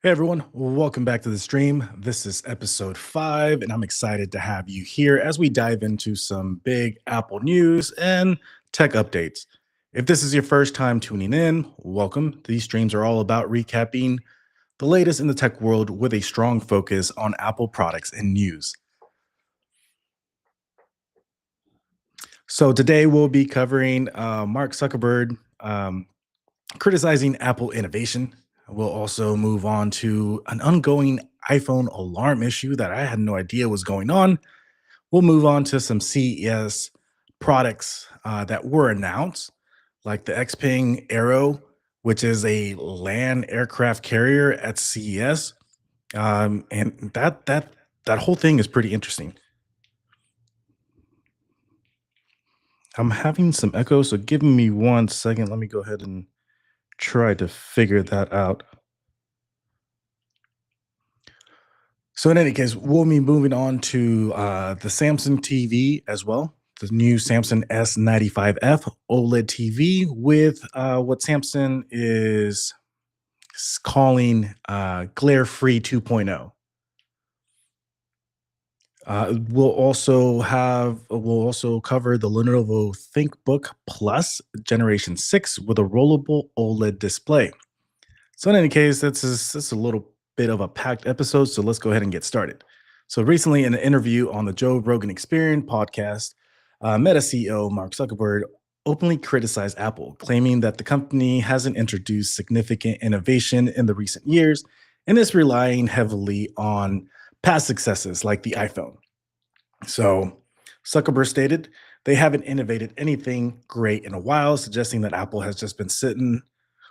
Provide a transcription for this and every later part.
Hey everyone, welcome back to the stream. This is episode 5, and I'm excited to have you here as we dive into some big Apple news and tech updates. If this is your first time tuning in, welcome. These streams are all about recapping the latest in the tech world with a strong focus on Apple products and news. So today we'll be covering Mark Zuckerberg criticizing Apple innovation. We'll also move on to an ongoing iPhone alarm issue that I had no idea was going on. We'll move on to some CES products that were announced, like the Xpeng Aero, which is a land aircraft carrier at CES, and that whole thing is pretty interesting. I'm having some echo, so give me 1 second. Let me go ahead and try to figure that out. So in any case, we'll be moving on to the Samsung TV as well. The new Samsung S95F OLED TV with what Samsung is calling glare-free 2.0. We'll also cover the Lenovo ThinkBook Plus Generation 6 with a rollable OLED display. So in any case, that's a little bit of a packed episode. So let's go ahead and get started. So recently, in an interview on the Joe Rogan Experience podcast, Meta CEO Mark Zuckerberg openly criticized Apple, claiming that the company hasn't introduced significant innovation in the recent years and is relying heavily on past successes like the iPhone. So Zuckerberg stated they haven't innovated anything great in a while, suggesting that Apple has just been sitting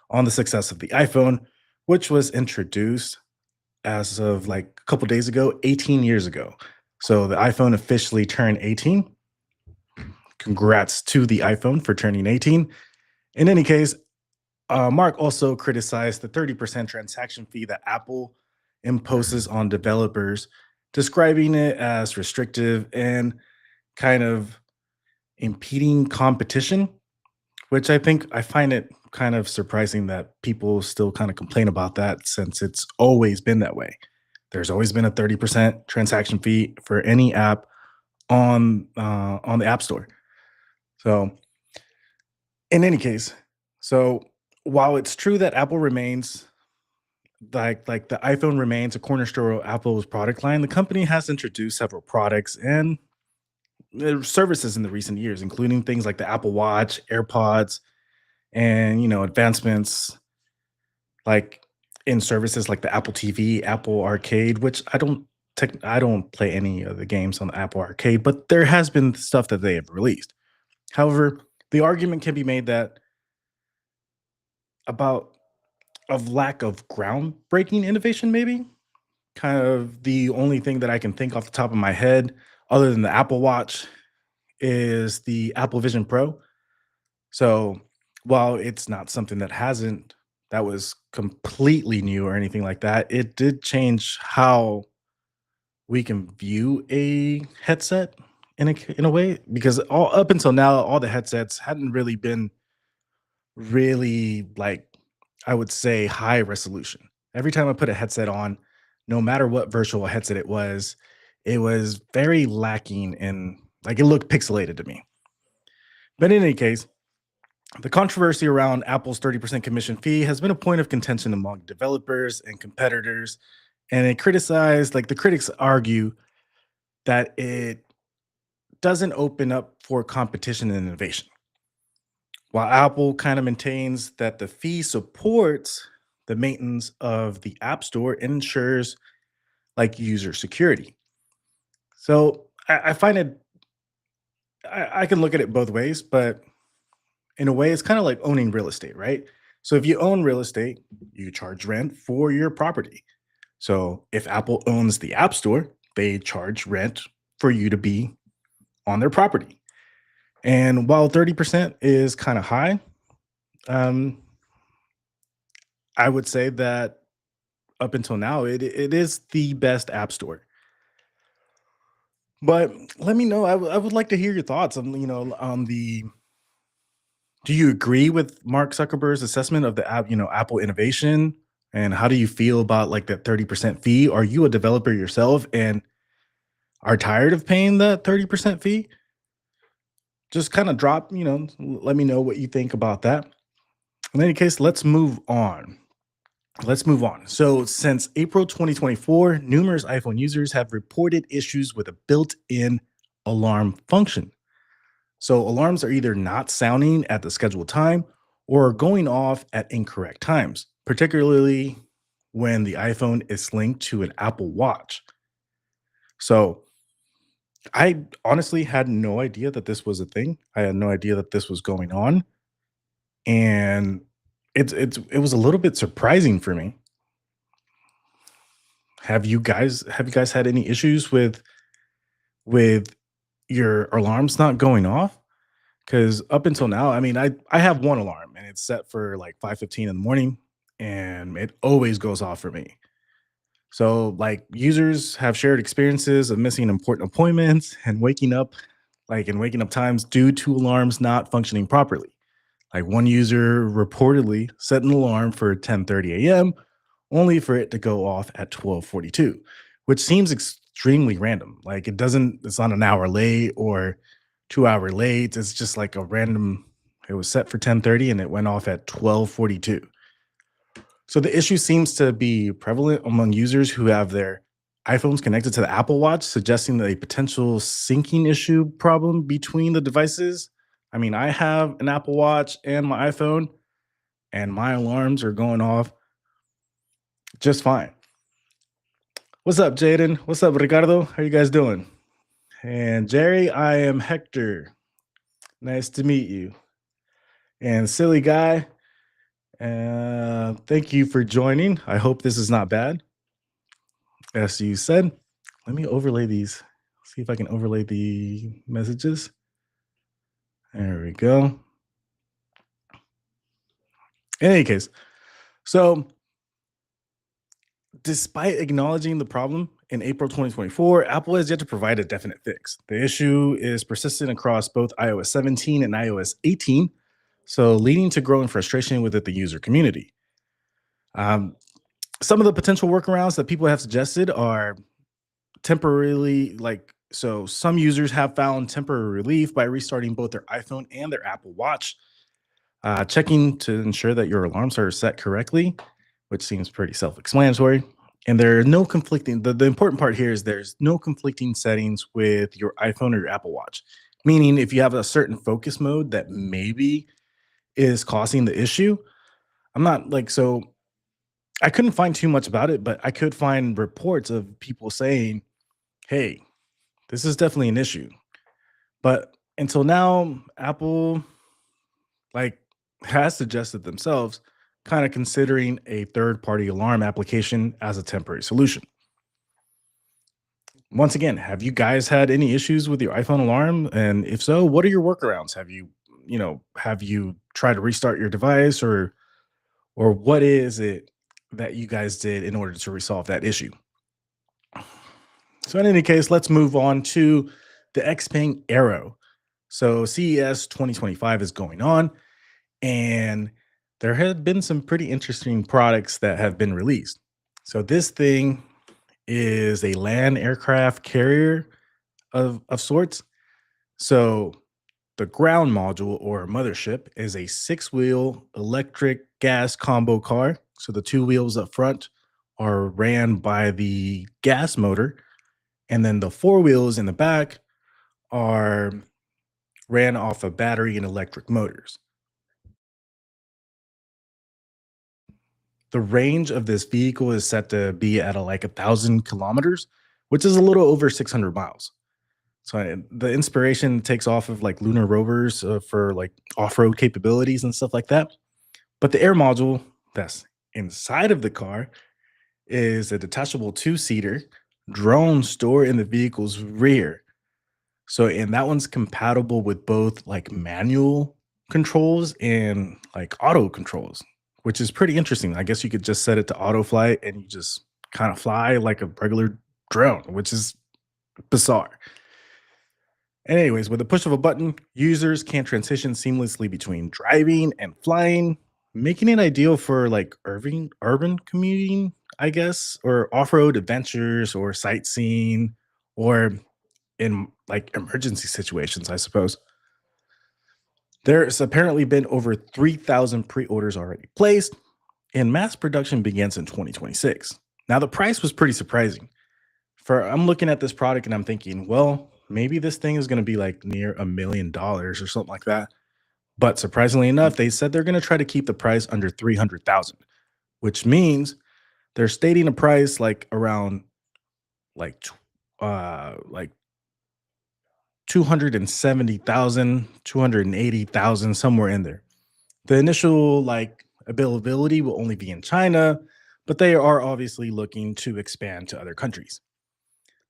on the success of the iPhone, which was introduced as of like a couple days ago, 18 years ago. So the iPhone officially turned 18. Congrats to the iPhone for turning 18. In any case, Mark also criticized the 30% transaction fee that Apple imposes on developers, describing it as restrictive and kind of impeding competition, which I find it kind of surprising that people still kind of complain about that since it's always been that way. There's always been a 30% transaction fee for any app on the App Store. So, in any case, so while it's true that Apple remains like the iPhone remains a cornerstone of Apple's product line, the company has introduced several products and services in the recent years, including things like the Apple Watch, AirPods, and advancements like in services like the Apple TV, Apple Arcade, which I don't play any of the games on the Apple Arcade, but there has been stuff that they have released. However, the argument can be made that about of lack of groundbreaking innovation, maybe. Kind of the only thing that I can think off the top of my head, other than the Apple Watch, is the Apple Vision Pro. So while it's not something that was completely new or anything like that, it did change how we can view a headset in a way, because all up until now, all the headsets hadn't really been really, like, I would say, high resolution. Every time I put a headset on, no matter what virtual headset it was very lacking in, like, it looked pixelated to me. But in any case, the controversy around Apple's 30% commission fee has been a point of contention among developers and competitors. And the critics argue that it doesn't open up for competition and innovation. While Apple kind of maintains that the fee supports the maintenance of the App Store and ensures like user security. So I find I can look at it both ways, but in a way, it's kind of like owning real estate, right? So if you own real estate, you charge rent for your property. So if Apple owns the App Store, they charge rent for you to be on their property. And while 30% is kind of high, um, I would say that up until now, it is the best app store. But let me know. I would like to hear your thoughts on on the. Do you agree with Mark Zuckerberg's assessment of the app, Apple innovation, And how do you feel about like that 30% fee? Are you a developer yourself and are tired of paying that 30% fee? Just kind of drop, let me know what you think about that. In any case, let's move on. Let's move on. So, since April 2024, numerous iPhone users have reported issues with a built in alarm function. So, alarms are either not sounding at the scheduled time or going off at incorrect times, particularly when the iPhone is linked to an Apple Watch. So, I honestly had no idea that this was a thing. I had no idea that this was going on, and it was a little bit surprising for me. Have you guys had any issues with your alarms not going off? Because up until now, I mean, I have one alarm and it's set for like 5:15 in the morning, and it always goes off for me. So, like, users have shared experiences of missing important appointments and waking up times due to alarms not functioning properly. Like one user reportedly set an alarm for 10:30 a.m. only for it to go off at 12:42, which seems extremely random. Like it's not an hour late or 2 hour late. It's just like a random it was set for 10:30 and it went off at 12:42. So the issue seems to be prevalent among users who have their iPhones connected to the Apple Watch, suggesting that a potential syncing issue problem between the devices. I mean, I have an Apple Watch and my iPhone, and my alarms are going off just fine. What's up, Jaden? What's up, Ricardo? How you guys doing? And Jerry, I am Hector. Nice to meet you. And silly guy, thank you for joining. I hope this is not bad. As you said, let me overlay these. See if I can overlay the messages. There we go. In any case, so despite acknowledging the problem in April 2024, Apple has yet to provide a definite fix. The issue is persistent across both iOS 17 and iOS 18, so leading to growing frustration within the user community. Um, some of the potential workarounds that people have suggested are temporarily so some users have found temporary relief by restarting both their iPhone and their Apple Watch, checking to ensure that your alarms are set correctly, which seems pretty self-explanatory. And there are no conflicting. The important part here is there's no conflicting settings with your iPhone or your Apple Watch. Meaning, if you have a certain focus mode that maybe is causing the issue, I'm not like so. I couldn't find too much about it, but I could find reports of people saying, "Hey, this is definitely an issue." But until now, Apple like has suggested themselves kind of considering a third party alarm application as a temporary solution. Once again, have you guys had any issues with your iPhone alarm? And if so, what are your workarounds? Have you tried to restart your device, or what is it that you guys did in order to resolve that issue? So in any case, let's move on to the Xpeng Aero. So CES 2025 is going on, and there have been some pretty interesting products that have been released. So this thing is a land aircraft carrier of sorts. So the ground module or mothership is a six-wheel electric gas combo car. So the two wheels up front are ran by the gas motor, and then the four wheels in the back are ran off of battery and electric motors. The range of this vehicle is set to be at like 1,000 kilometers, which is a little over 600 miles. So the inspiration takes off of like lunar rovers for like off-road capabilities and stuff like that. But the air module that's inside of the car is a detachable two-seater drone stored in the vehicle's rear. So and that one's compatible with both like manual controls and like auto controls, which is pretty interesting. I guess you could just set it to auto flight and you just kind of fly like a regular drone, which is bizarre. Anyways, with the push of a button, users can transition seamlessly between driving and flying, making it ideal for like urban commuting, I guess, or off-road adventures or sightseeing or in like emergency situations, I suppose. There's apparently been over 3,000 pre-orders already placed, and mass production begins in 2026. Now, the price was pretty surprising. For I'm looking at this product and I'm thinking, well, maybe this thing is going to be like near $1 million or something like that. But surprisingly enough, they said they're going to try to keep the price under 300,000, which means they're stating a price like around like like 270,000, 280,000, somewhere in there. The initial like availability will only be in China, but they are obviously looking to expand to other countries.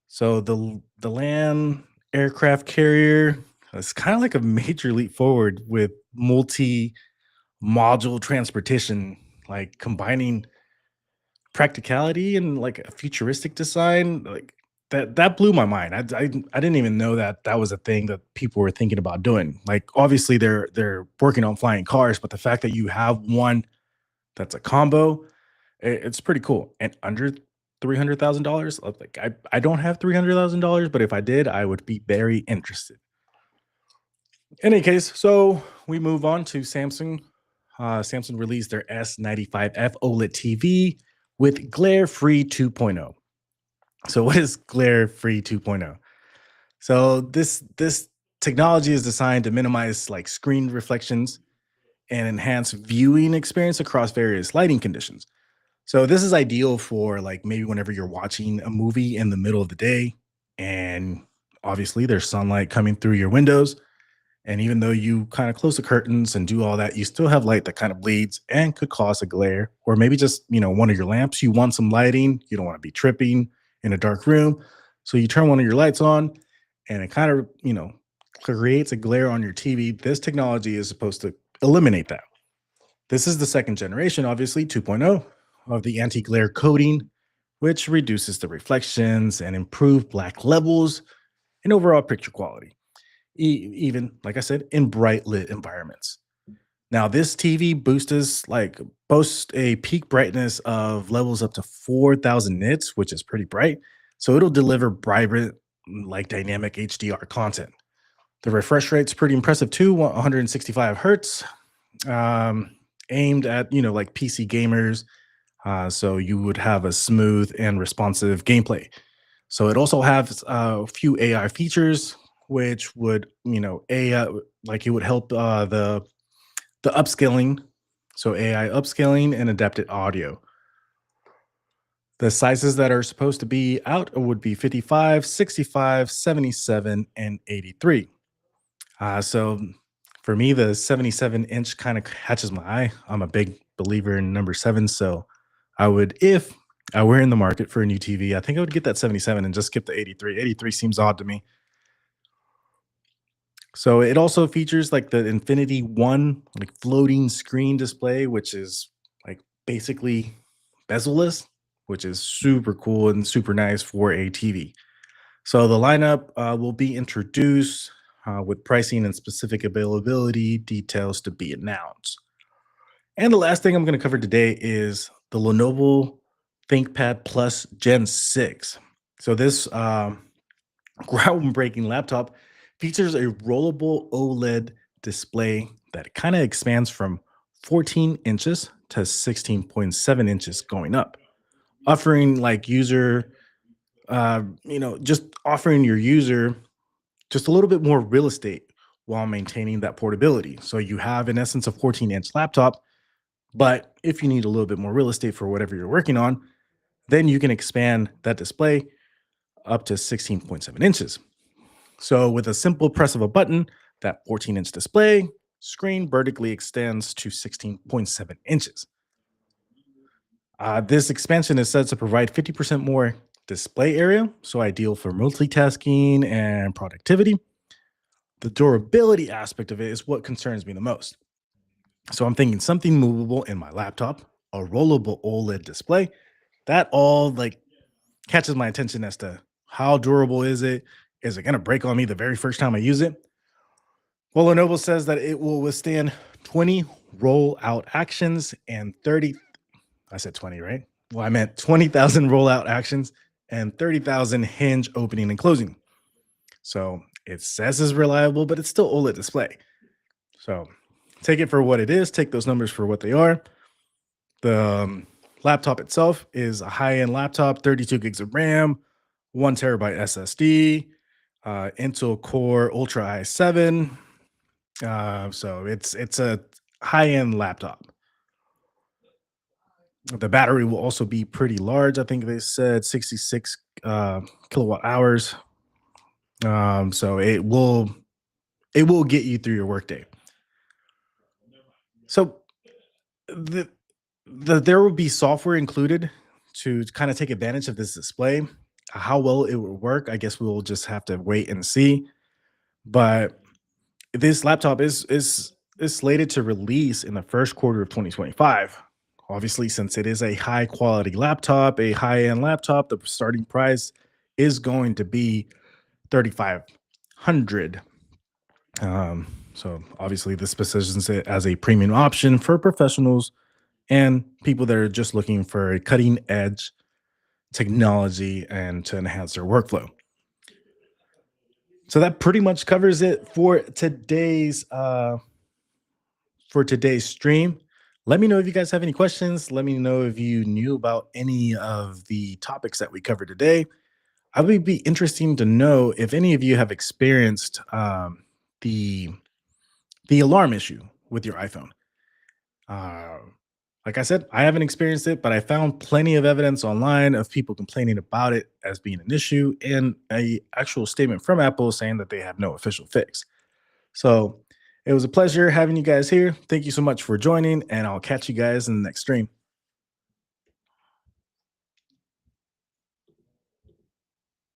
So the land aircraft carrier is kind of like a major leap forward with multi module transportation, like combining practicality and like a futuristic design. Like that blew my mind. I didn't even know that that was a thing that people were thinking about doing. Like obviously they're working on flying cars, but the fact that you have one that's a combo, it's pretty cool. And under $300,000, like I don't have $300,000, but if I did, I would be very interested. Any case, so we move on to Samsung. Samsung released their S95F OLED TV with glare free 2.0. So what is glare free 2.0? So this technology is designed to minimize like screen reflections and enhance viewing experience across various lighting conditions. So this is ideal for like maybe whenever you're watching a movie in the middle of the day and obviously there's sunlight coming through your windows. And even though you kind of close the curtains and do all that, you still have light that kind of bleeds and could cause a glare. Or maybe just, one of your lamps, you want some lighting. You don't want to be tripping in a dark room. So you turn one of your lights on and it kind of, creates a glare on your TV. This technology is supposed to eliminate that. This is the second generation, obviously, 2.0 of the anti glare coating, which reduces the reflections and improve black levels and overall picture quality. Even like I said, in bright lit environments. Now, this TV boasts a peak brightness of levels up to 4,000 nits, which is pretty bright. So it'll deliver vibrant, like dynamic HDR content. The refresh rate's pretty impressive too, 165 hertz, um, aimed at like PC gamers. So you would have a smooth and responsive gameplay. So it also has a few AI features, which would, AI, like it would help the upscaling. So AI upscaling and adapted audio. The sizes that are supposed to be out would be 55, 65, 77, and 83. So for me, the 77-inch kind of catches my eye. I'm a big believer in number seven. So if I were in the market for a new TV, I think I would get that 77 and just skip the 83. 83 seems odd to me. So it also features like the Infinity One, like floating screen display, which is like basically bezel-less, which is super cool and super nice for a TV. So the lineup will be introduced with pricing and specific availability details to be announced. And the last thing I'm going to cover today is the Lenovo ThinkPad Plus Gen 6. So this groundbreaking laptop features a rollable OLED display that kind of expands from 14 inches to 16.7 inches going up, offering like just offering your user just a little bit more real estate while maintaining that portability. So you have, in essence, a 14-inch laptop, but if you need a little bit more real estate for whatever you're working on, then you can expand that display up to 16.7 inches. So with a simple press of a button, that 14-inch display screen vertically extends to 16.7 inches. This expansion is said to provide 50% more display area, so ideal for multitasking and productivity. The durability aspect of it is what concerns me the most. So I'm thinking something movable in my laptop, a rollable OLED display, that all like catches my attention as to how durable is it? Is it going to break on me the very first time I use it? Well, Lenovo says that it will withstand 20 rollout actions and 30, I said 20, right? Well, I meant 20,000 rollout actions and 30,000 hinge opening and closing. So it says it's reliable, but it's still OLED display. So take it for what it is, take those numbers for what they are. The laptop itself is a high-end laptop, 32 gigs of RAM, 1 terabyte SSD, Intel Core Ultra i7. So it's a high-end laptop. The battery will also be pretty large. I think they said 66 kilowatt hours. So it will get you through your workday. So the there will be software included to kind of take advantage of this display. How well it will work, I guess we'll just have to wait and see. But this laptop is slated to release in the first quarter of 2025. Obviously, since it is a high quality laptop, a high end laptop, the starting price is going to be 3,500. So obviously, this positions it as a premium option for professionals and people that are just looking for a cutting edge technology and to enhance their workflow. So that pretty much covers it for today's stream. Let me know if you guys have any questions. Let me know if you knew about any of the topics that we covered today. I would be interesting to know if any of you have experienced the the alarm issue with your iPhone. Uh, like I said, I haven't experienced it, but I found plenty of evidence online of people complaining about it as being an issue, and a actual statement from Apple saying that they have no official fix. So it was a pleasure having you guys here. Thank you so much for joining, and I'll catch you guys in the next stream.